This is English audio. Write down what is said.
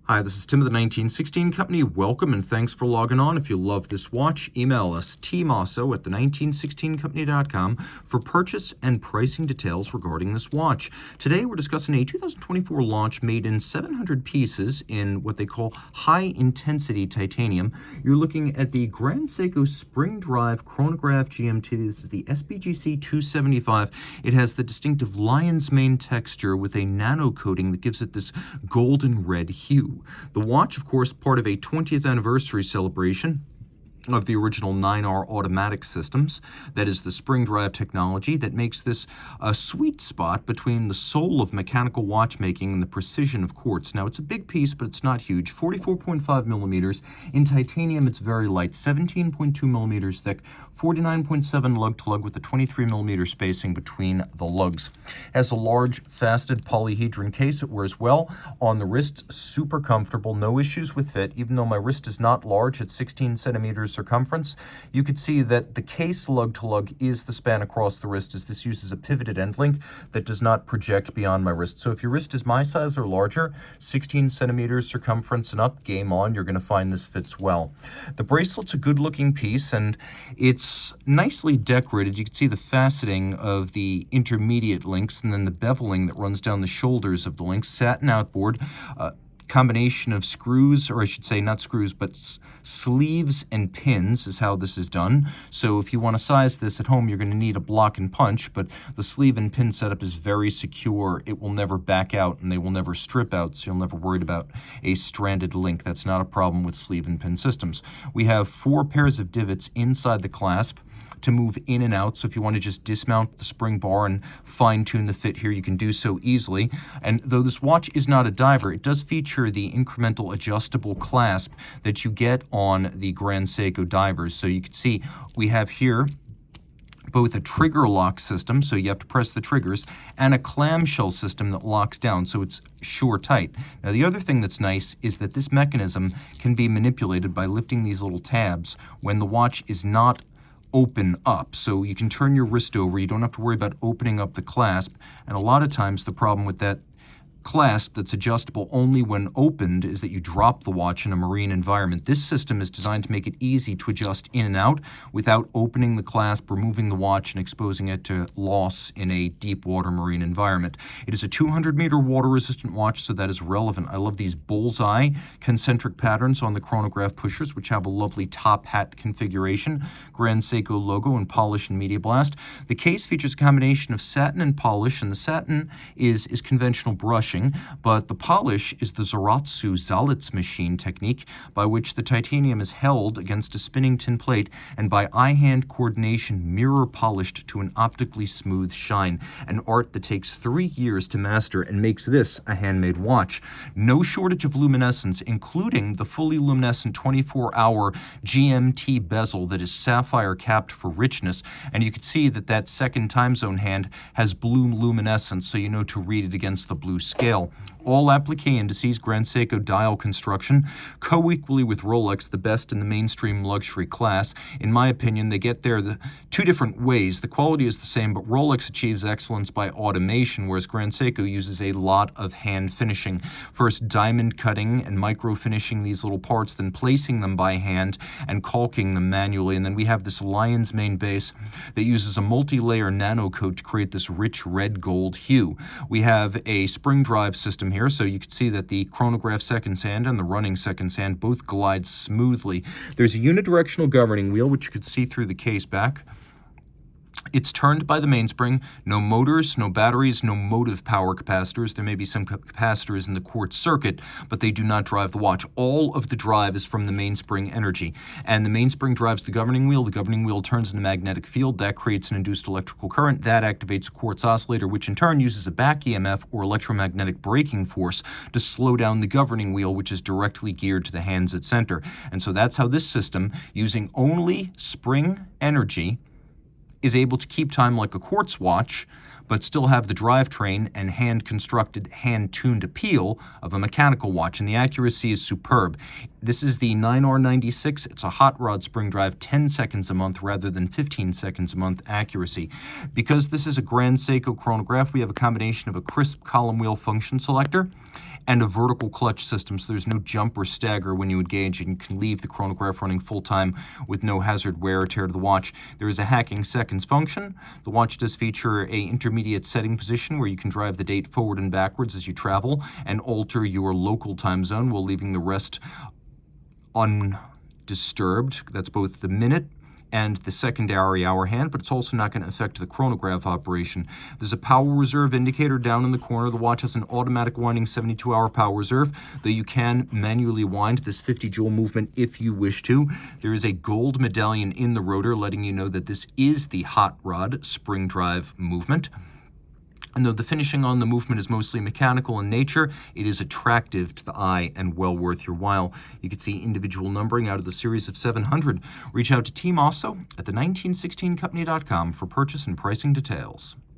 Hi, this is Tim of the 1916 Company. Welcome and thanks for logging on. If you love this watch, email us tmosso at the1916company.com for purchase and pricing details regarding this watch. Today we're discussing a 2024 launch made in 700 pieces in what they call high-intensity titanium. You're looking at the Grand Seiko spring drive chronograph GMT. This is the SBGC275. It has the distinctive lion's mane texture with a nano coating that gives it this golden red hue. The watch, of course, part of a 20th anniversary celebration of the original 9R automatic systems. That is the spring drive technology that makes this a sweet spot between the soul of mechanical watchmaking and the precision of quartz. Now, it's a big piece, but it's not huge. 44.5 millimeters. In titanium, it's very light, 17.2 millimeters thick, 49.7 lug-to-lug with a 23 millimeter spacing between the lugs. Has a large, faceted polyhedron case. It wears well on the wrists, super comfortable, no issues with fit. Even though my wrist is not large, it's 16 centimeters circumference, you could see that the case lug-to-lug is the span across the wrist, as this uses a pivoted end link that does not project beyond my wrist. So if your wrist is my size or larger, 16 centimeters circumference and up, game on, you're going to find this fits well. The bracelet's a good-looking piece, and it's nicely decorated. You can see the faceting of the intermediate links and then the beveling that runs down the shoulders of the links. Satin outboard. Combination of screws, or I should say not screws, but sleeves and pins is how this is done. So if you want to size this at home, you're going to need a block and punch, but the sleeve and pin setup is very secure. It will never back out and they will never strip out, so you'll never worry about a stranded link. That's not a problem with sleeve and pin systems. We have 4 pairs of divots inside the clasp to move in and out. So if you want to just dismount the spring bar and fine-tune the fit here, you can do so easily. And though this watch is not a diver, it does feature the incremental adjustable clasp that you get on the Grand Seiko divers. So you can see we have here both a trigger lock system, so you have to press the triggers, and a clamshell system that locks down, so it's sure tight. Now, the other thing that's nice is that this mechanism can be manipulated by lifting these little tabs when the watch is not open up. So you can turn your wrist over. You don't have to worry about opening up the clasp. And a lot of times the problem with that clasp that's adjustable only when opened is that you drop the watch in a marine environment. This system is designed to make it easy to adjust in and out without opening the clasp, removing the watch, and exposing it to loss in a deep water marine environment. It is a 200-meter water-resistant watch, so that is relevant. I love these bullseye concentric patterns on the chronograph pushers, which have a lovely top hat configuration, Grand Seiko logo, and polish and media blast. The case features a combination of satin and polish, and the satin is conventional brushing, but the polish is the Zaratsu Zalitz machine technique, by which the titanium is held against a spinning tin plate and by eye-hand coordination mirror polished to an optically smooth shine, an art that takes 3 years to master and makes this a handmade watch. No shortage of luminescence, including the fully luminescent 24-hour GMT bezel that is sapphire capped for richness, and you can see that that second time zone hand has blue luminescence, so you know to read it against the blue scale. All applique indices, Grand Seiko dial construction, co-equally with Rolex, the best in the mainstream luxury class. In my opinion, they get there the 2 different ways. The quality is the same, but Rolex achieves excellence by automation, whereas Grand Seiko uses a lot of hand finishing. First, diamond cutting and micro finishing these little parts, then placing them by hand and caulking them manually. And then we have this lion's mane base that uses a multi-layer nano coat to create this rich red gold hue. We have a spring drive system here, so you can see that the chronograph second hand and the running second hand both glide smoothly. There's a unidirectional governing wheel, which you can see through the case back. It's turned by the mainspring. No motors, no batteries, no motive power capacitors. There may be some capacitors in the quartz circuit, but they do not drive the watch. All of the drive is from the mainspring energy. And the mainspring drives the governing wheel. The governing wheel turns in a magnetic field. That creates an induced electrical current. That activates a quartz oscillator, which in turn uses a back EMF or electromagnetic braking force to slow down the governing wheel, which is directly geared to the hands at center. And so that's how this system, using only spring energy, is able to keep time like a quartz watch, but still have the drivetrain and hand-constructed, hand-tuned appeal of a mechanical watch, and the accuracy is superb. This is the 9R96. It's a hot rod spring drive, 10 seconds a month rather than 15 seconds a month accuracy. Because this is a Grand Seiko chronograph, we have a combination of a crisp column wheel function selector and a vertical clutch system, so there's no jump or stagger when you engage, and you can leave the chronograph running full-time with no hazard wear or tear to the watch. There is a hacking seconds function. The watch does feature a intermediate setting position where you can drive the date forward and backwards as you travel and alter your local time zone while leaving the rest undisturbed. That's both the minute and the secondary hour hand, but it's also not going to affect the chronograph operation. There's a power reserve indicator down in the corner. The watch has an automatic winding 72-hour power reserve, though you can manually wind this 50 joule movement if you wish to. There is a gold medallion in the rotor letting you know that this is the hot rod spring drive movement. And though the finishing on the movement is mostly mechanical in nature, it is attractive to the eye and well worth your while. You can see individual numbering out of the series of 700. Reach out to Team Mosso at the 1916company.com for purchase and pricing details.